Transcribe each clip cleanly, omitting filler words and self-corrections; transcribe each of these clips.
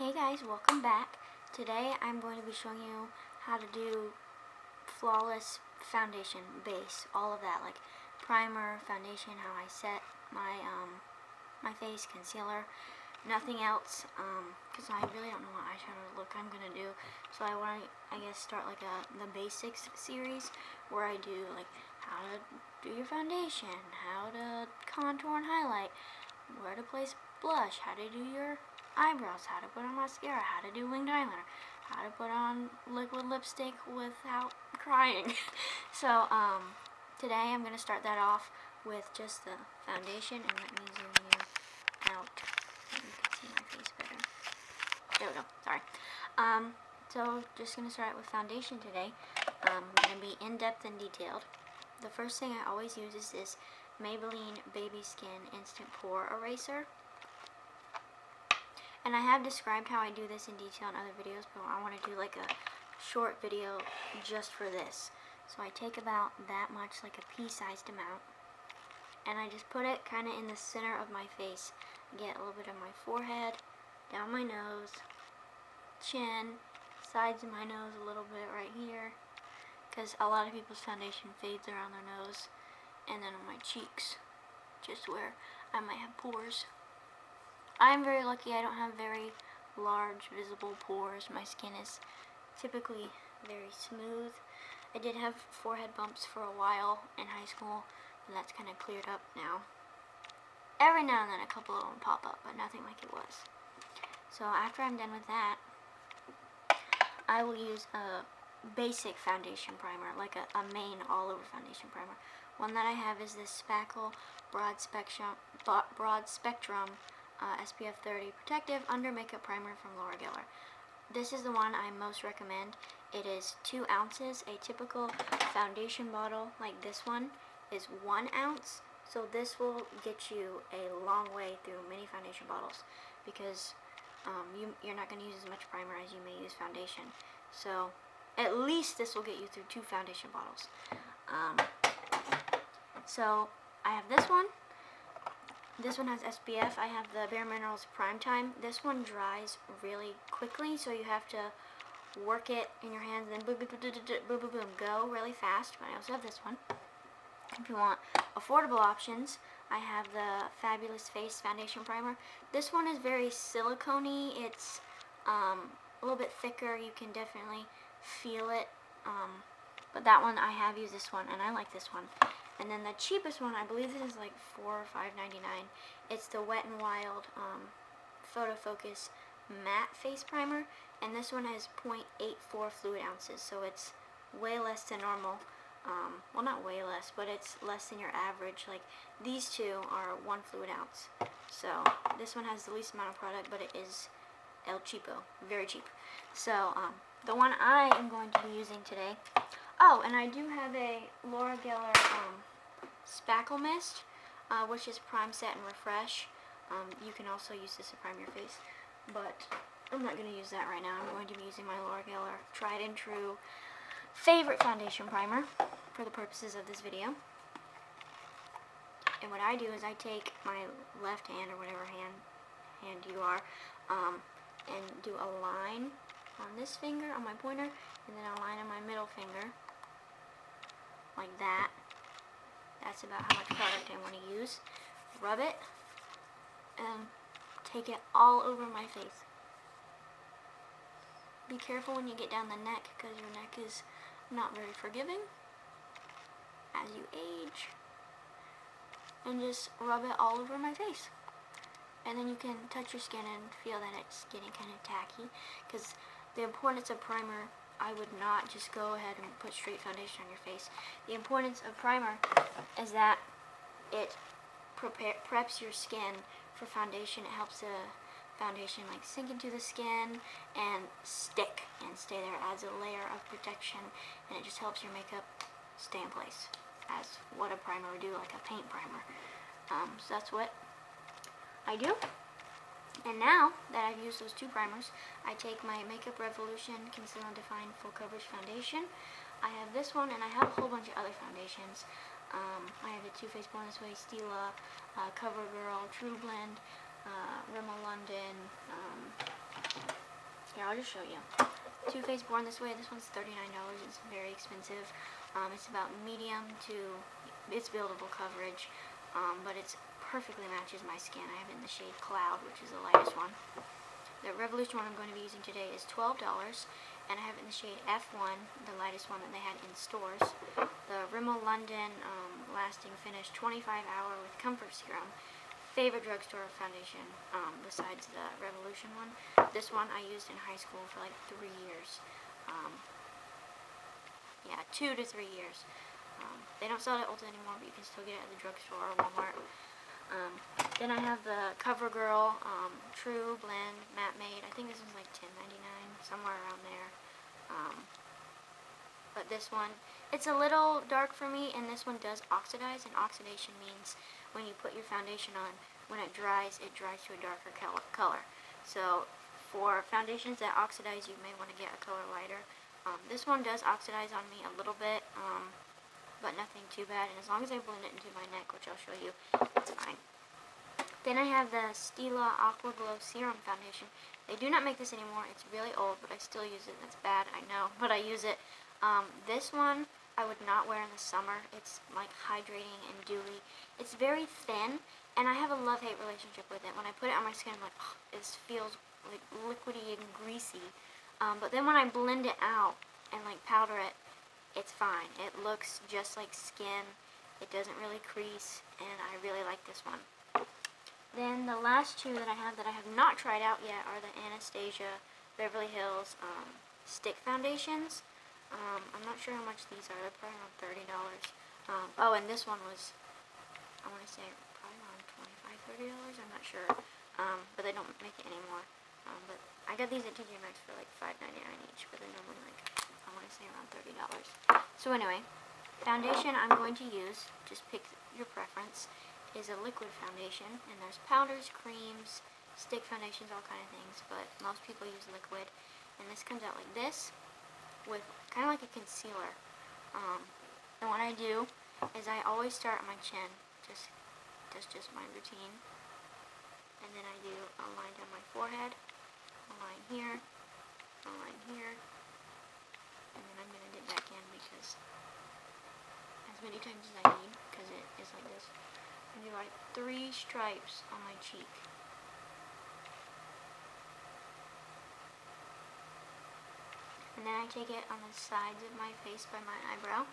Hey guys, welcome back. Today I'm going to be showing you how to do flawless foundation, base, all of that, like primer, foundation, how I set my face, concealer, nothing else, because I really don't know what eyeshadow look I'm going to do. So I want to, start like the basics series where I do like how to do your foundation, how to contour and highlight, where to place blush, how to do your eyebrows, how to put on mascara, how to do winged eyeliner, how to put on liquid lipstick without crying. So today I'm going to start that off with just the foundation, and let me zoom you out so you can see my face better. There we go, sorry. So just going to start with foundation today. I'm going to be in-depth and detailed. The first thing I always use is this Maybelline Baby Skin Instant Pore Eraser. And I have described how I do this in detail in other videos, but I want to do like a short video just for this. So I take about that much, like a pea-sized amount, and I just put it kind of in the center of my face. Get a little bit of my forehead, down my nose, chin, sides of my nose a little bit right here, because a lot of people's foundation fades around their nose, and then on my cheeks, just where I might have pores. I'm very lucky I don't have very large visible pores. My skin is typically very smooth. I did have forehead bumps for a while in high school, and that's kind of cleared up now. Every now and then a couple of them pop up, but nothing like it was. So after I'm done with that, I will use a basic foundation primer, like a main all-over foundation primer. One that I have is this Spackle Broad Spectrum SPF 30 Protective Under Makeup Primer from Laura Geller. This is the one I most recommend. It is 2 ounces. A typical foundation bottle like this one is 1 ounce. So this will get you a long way through many foundation bottles, because you're not going to use as much primer as you may use foundation. So at least this will get you through 2 foundation bottles. So I have this one. This one has SPF. I have the Bare Minerals Prime Time. This one dries really quickly, so you have to work it in your hands and then boom, boom, boom, boom, boom, boom, go really fast. But I also have this one. If you want affordable options, I have the Fabulous Face Foundation Primer. This one is very silicone-y. It's a little bit thicker. You can definitely feel it. But that one, I have used this one, and I like this one. And then the cheapest one, I believe this is like $4 or $5.99. It's the Wet n Wild Photo Focus Matte Face Primer, and this one has 0.84 fluid ounces, so it's way less than normal. Well, not way less, but it's less than your average. Like, these two are 1 fluid ounce. So this one has the least amount of product, but it is El Cheapo, very cheap. So the one I am going to be using today. Oh, and I do have a Laura Geller Spackle Mist, which is Prime, Set, and Refresh. You can also use this to prime your face, but I'm not going to use that right now. I'm going to be using my Laura Geller tried and true favorite foundation primer for the purposes of this video. And what I do is I take my left hand, or whatever hand you are, and do a line on this finger, on my pointer, and then a line on my middle finger, like that. That's about how much product I want to use. Rub it, and take it all over my face. Be careful when you get down the neck, because your neck is not very forgiving as you age. And just rub it all over my face. And then you can touch your skin and feel that it's getting kind of tacky, because the importance of primer, I would not just go ahead and put straight foundation on your face. The importance of primer is that it preps your skin for foundation. It helps the foundation like sink into the skin and stick and stay there. It adds a layer of protection, and it just helps your makeup stay in place, as what a primer would do, like a paint primer. So that's what I do. And now that I've used those 2 primers, I take my Makeup Revolution Conceal and Define Full Coverage Foundation. I have this one, and I have a whole bunch of other foundations. I have the Too Faced Born This Way, Stila, CoverGirl, True Blend, Rimmel London, Here, I'll just show you. Too Faced Born This Way. This one's $39. It's very expensive. It's about medium to, it's buildable coverage, but it's perfectly matches my skin. I have it in the shade Cloud, which is the lightest one. The Revolution one I'm going to be using today is $12, and I have it in the shade F1, the lightest one that they had in stores. The Rimmel London Lasting Finish 25-hour with Comfort Serum. Favorite drugstore foundation besides the Revolution one. This one I used in high school for like 3 years. Yeah, 2 to 3 years. They don't sell it at Ulta anymore, but you can still get it at the drugstore or Walmart. Then I have the CoverGirl True Blend Matte Made. I think this one's like $10.99, somewhere around there. But this one, it's a little dark for me, and this one does oxidize, and oxidation means when you put your foundation on, when it dries to a darker color. So for foundations that oxidize, you may want to get a color lighter. This one does oxidize on me a little bit, but nothing too bad, and as long as I blend it into my neck, which I'll show you, it's fine. Then I have the Stila Aqua Glow Serum Foundation. They do not make this anymore. It's really old, but I still use it. That's bad, I know, but I use it. This one I would not wear in the summer. It's like hydrating and dewy. It's very thin, and I have a love-hate relationship with it. When I put it on my skin, I'm like, oh, it feels like liquidy and greasy. But then when I blend it out and like powder it, it's fine. It looks just like skin. It doesn't really crease, and I really like this one. Then the last two that I have not tried out yet are the Anastasia Beverly Hills stick foundations. I'm not sure how much these are. They're probably around $30. Oh, and this one was, I want to say, probably around $25, $30. I'm not sure. But they don't make it anymore. But I got these at TJ Maxx for like $5.99 each, but they're normally like, I want to say around $30. So anyway, foundation I'm going to use, just pick your preference, is a liquid foundation. And there's powders, creams, stick foundations, all kind of things. But most people use liquid. And this comes out like this, with kind of like a concealer. And what I do is I always start on my chin. That's just my routine. And then I do a line down my forehead, a line here, a line here, and then I'm going to dip back in because as many times as I need, because it is like this. I do like 3 stripes on my cheek. And then I take it on the sides of my face by my eyebrow.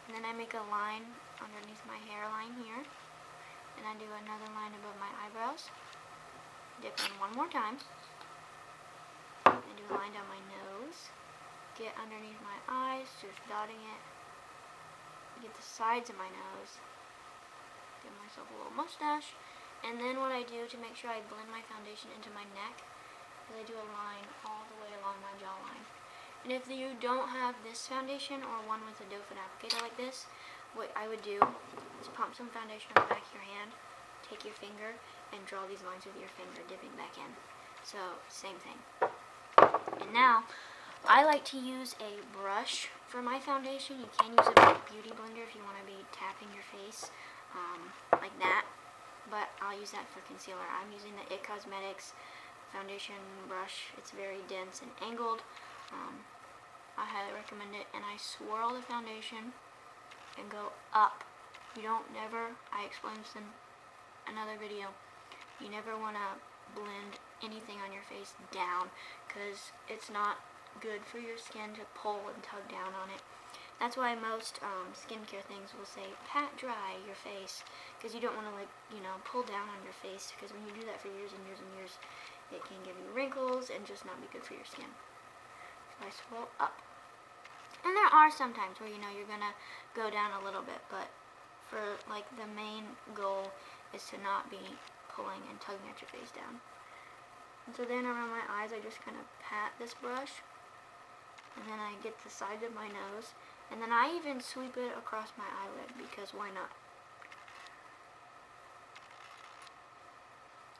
And then I make a line underneath my hairline here. And I do another line above my eyebrows. Dip in one more time. And do a line down my nose. Get underneath my eyes, just dotting it. Get the sides of my nose. Give myself a little mustache. And then what I do to make sure I blend my foundation into my neck is I do a line all the way along my jawline. And if you don't have this foundation or one with a doe foot applicator like this, what I would do is pump some foundation on the back of your hand, take your finger, and draw these lines with your finger, dipping back in. So, same thing. And now, I like to use a brush for my foundation. You can use a beauty blender if you want to be tapping your face, like that. But I'll use that for concealer. I'm using the IT Cosmetics foundation brush. It's very dense and angled. I highly recommend it, and I swirl the foundation and go up. You don't never, I explained this in another video, you never want to blend anything on your face down, because it's not good for your skin to pull and tug down on it. That's why most skincare things will say pat dry your face, because you don't want to pull down on your face, because when you do that for years and years and years, it can give you wrinkles and just not be good for your skin. So I swirl up. And there are some times where you're gonna go down a little bit, but for like the main goal is to not be pulling and tugging at your face down. And so then around my eyes I just kind of pat this brush, and then I get the side of my nose, and then I even sweep it across my eyelid, because why not?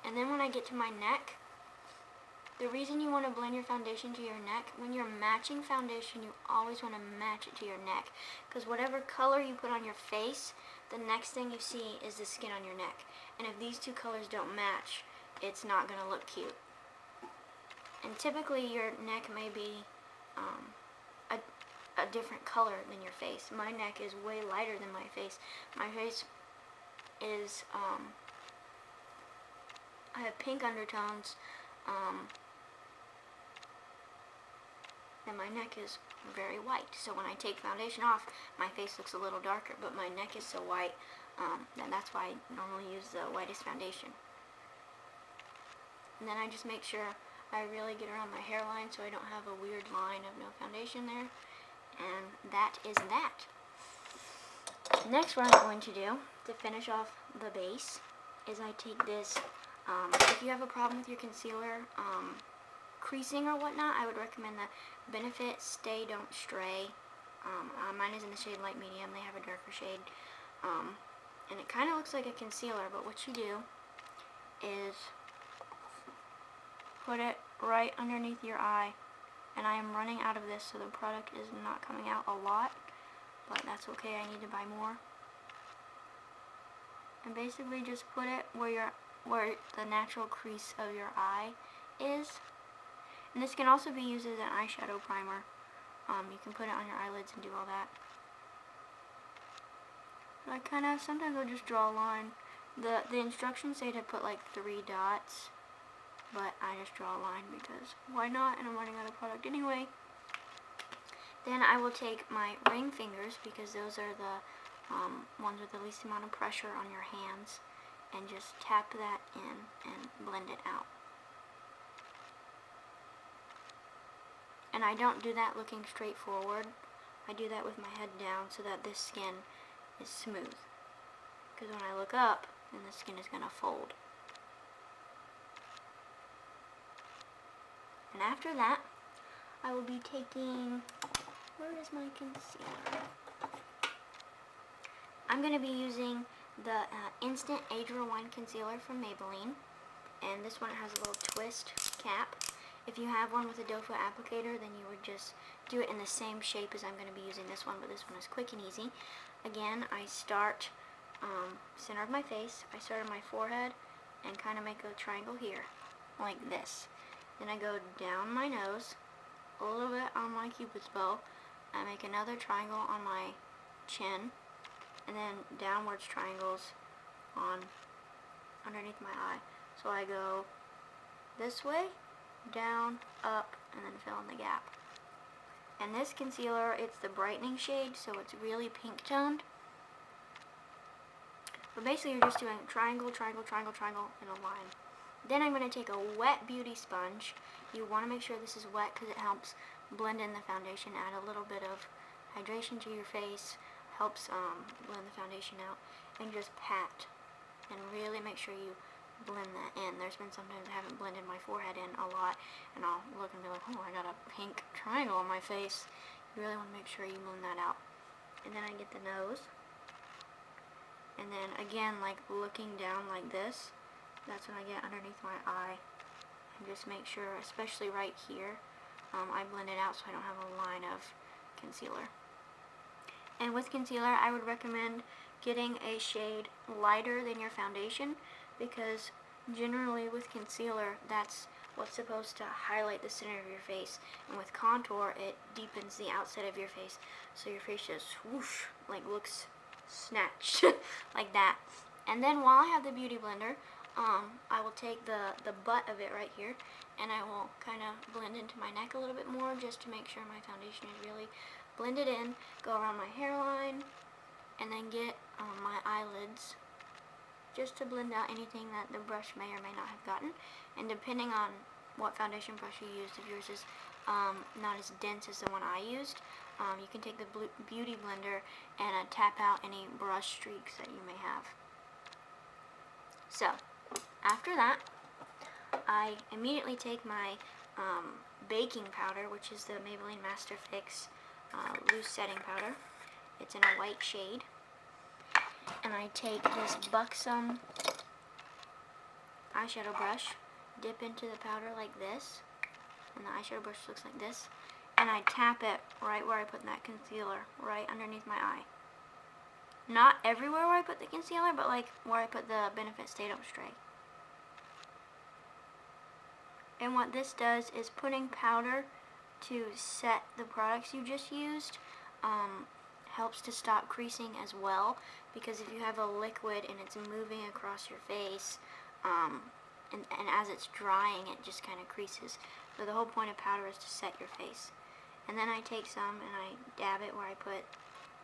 And then when I get to my neck, the reason you want to blend your foundation to your neck, when you're matching foundation, you always want to match it to your neck. Because whatever color you put on your face, the next thing you see is the skin on your neck. And if these two colors don't match, it's not going to look cute. And typically your neck may be a different color than your face. My neck is way lighter than my face. My face is, I have pink undertones, and my neck is very white. So when I take foundation off, my face looks a little darker, but my neck is so white, and that's why I normally use the whitest foundation. And then I just make sure I really get around my hairline so I don't have a weird line of no foundation there. And that is that. Next, what I'm going to do to finish off the base is I take this, if you have a problem with your concealer creasing or whatnot, I would recommend the Benefit Stay Don't Stray. Mine is in the shade Light Medium. They have a darker shade. And it kind of looks like a concealer, but what you do is put it right underneath your eye. And I am running out of this, so the product is not coming out a lot, but that's okay, I need to buy more. And basically just put it where the natural crease of your eye is. And this can also be used as an eyeshadow primer. You can put it on your eyelids and do all that. But sometimes I'll just draw a line. The instructions say to put like 3 dots. But I just draw a line because why not, and I'm running out of product anyway. Then I will take my ring fingers, because those are the ones with the least amount of pressure on your hands, and just tap that in and blend it out. And I don't do that looking straight forward. I do that with my head down so that this skin is smooth. Because when I look up, then the skin is going to fold. And after that, I will be taking, where is my concealer? I'm going to be using the Instant Age Rewind Concealer from Maybelline. And this one has a little twist cap. If you have one with a doe foot applicator, then you would just do it in the same shape as I'm going to be using this one, but this one is quick and easy. Again, I start center of my face. I start on my forehead and kind of make a triangle here, like this. Then I go down my nose, a little bit on my cupid's bow. I make another triangle on my chin, and then downwards triangles on underneath my eye. So I go this way, down, up, and then fill in the gap. And this concealer, it's the brightening shade, so it's really pink toned. But basically you're just doing triangle, triangle, triangle, triangle in a line. Then I'm going to take a wet beauty sponge. You want to make sure this is wet because it helps blend in the foundation, add a little bit of hydration to your face, helps blend the foundation out, and just pat and really make sure you blend that in. There's been sometimes I haven't blended my forehead in a lot, and I'll look and be like, oh, I got a pink triangle on my face. You really want to make sure you blend that out. And then I get the nose, and then again, like looking down like this. That's when I get underneath my eye, and just make sure, especially right here, I blend it out so I don't have a line of concealer. And with concealer, I would recommend getting a shade lighter than your foundation, because generally with concealer, that's what's supposed to highlight the center of your face, and with contour, it deepens the outside of your face, so your face just whoosh, like looks snatched, like that. And then while I have the Beauty Blender, I will take the butt of it right here, and I will kind of blend into my neck a little bit more just to make sure my foundation is really blended in. Go around my hairline, and then get my eyelids just to blend out anything that the brush may or may not have gotten. And depending on what foundation brush you used, if yours is not as dense as the one I used, you can take the Beauty Blender and tap out any brush streaks that you may have. So, after that, I immediately take my baking powder, which is the Maybelline Master Fix loose setting powder. It's in a white shade. And I take this Buxom eyeshadow brush, dip into the powder like this, and the eyeshadow brush looks like this, and I tap it right where I put that concealer, right underneath my eye. Not everywhere where I put the concealer, but like where I put the Benefit Stay Don't Stray. And what this does is putting powder to set the products you just used helps to stop creasing as well, because if you have a liquid and it's moving across your face, and as it's drying it just kind of creases. So the whole point of powder is to set your face. And then I take some and I dab it where I put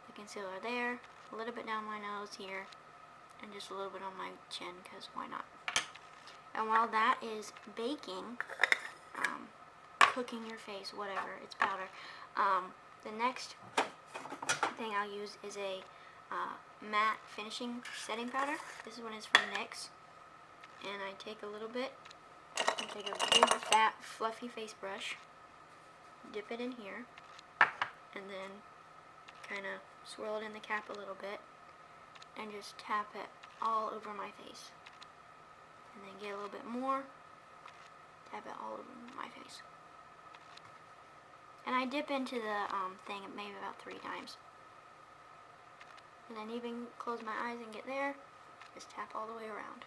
the concealer there, a little bit down my nose here, and just a little bit on my chin, because why not? And while that is baking, cooking your face, whatever, it's powder, the next thing I'll use is a matte finishing setting powder. This one is from NYX, and I take a little bit, I take a big fat fluffy face brush, dip it in here, and then kind of swirl it in the cap a little bit, and just tap it all over my face. And then get a little bit more, tap it all over my face. And I dip into the thing maybe about 3 times. And then even close my eyes and get there, just tap all the way around.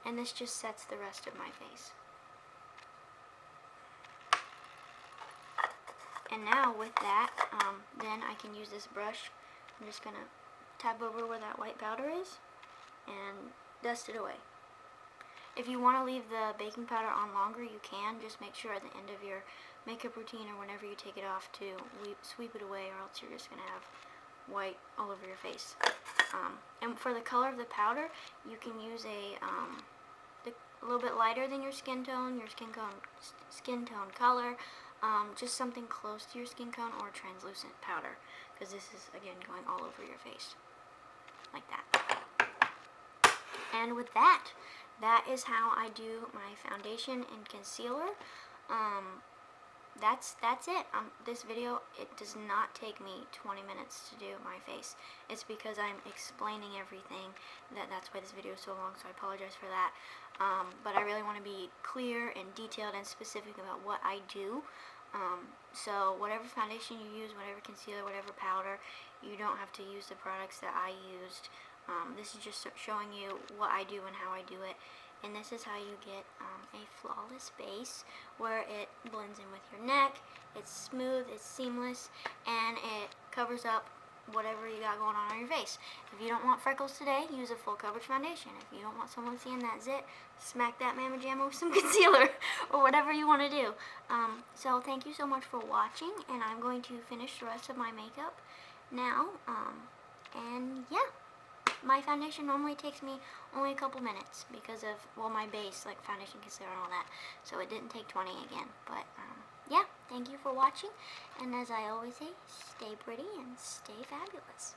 And this just sets the rest of my face. And now with that, then I can use this brush. I'm just going to tap over where that white powder is and dust it away. If you want to leave the baking powder on longer, you can. Just make sure at the end of your makeup routine or whenever you take it off to sweep it away, or else you're just going to have white all over your face. And for the color of the powder, you can use a little bit lighter than your skin tone color, just something close to your skin tone, or translucent powder, because this is again going all over your face like that. And with that, that is how I do my foundation and concealer. That's it. This video, it does not take me 20 minutes to do my face. It's because I'm explaining everything. That's why this video is so long, so I apologize for that. But I really want to be clear and detailed and specific about what I do. So whatever foundation you use, whatever concealer, whatever powder, you don't have to use the products that I used. This is just showing you what I do and how I do it. And this is how you get a flawless base where it blends in with your neck, it's smooth, it's seamless, and it covers up whatever you got going on your face. If you don't want freckles today, use a full coverage foundation. If you don't want someone seeing that zit, smack that mamma jamma with some concealer, or whatever you want to do. So thank you so much for watching, and I'm going to finish the rest of my makeup now, and yeah. My foundation normally takes me only a couple minutes because of, well, my base, like foundation, concealer, and all that. So it didn't take 20 again. But, yeah, thank you for watching. And as I always say, stay pretty and stay fabulous.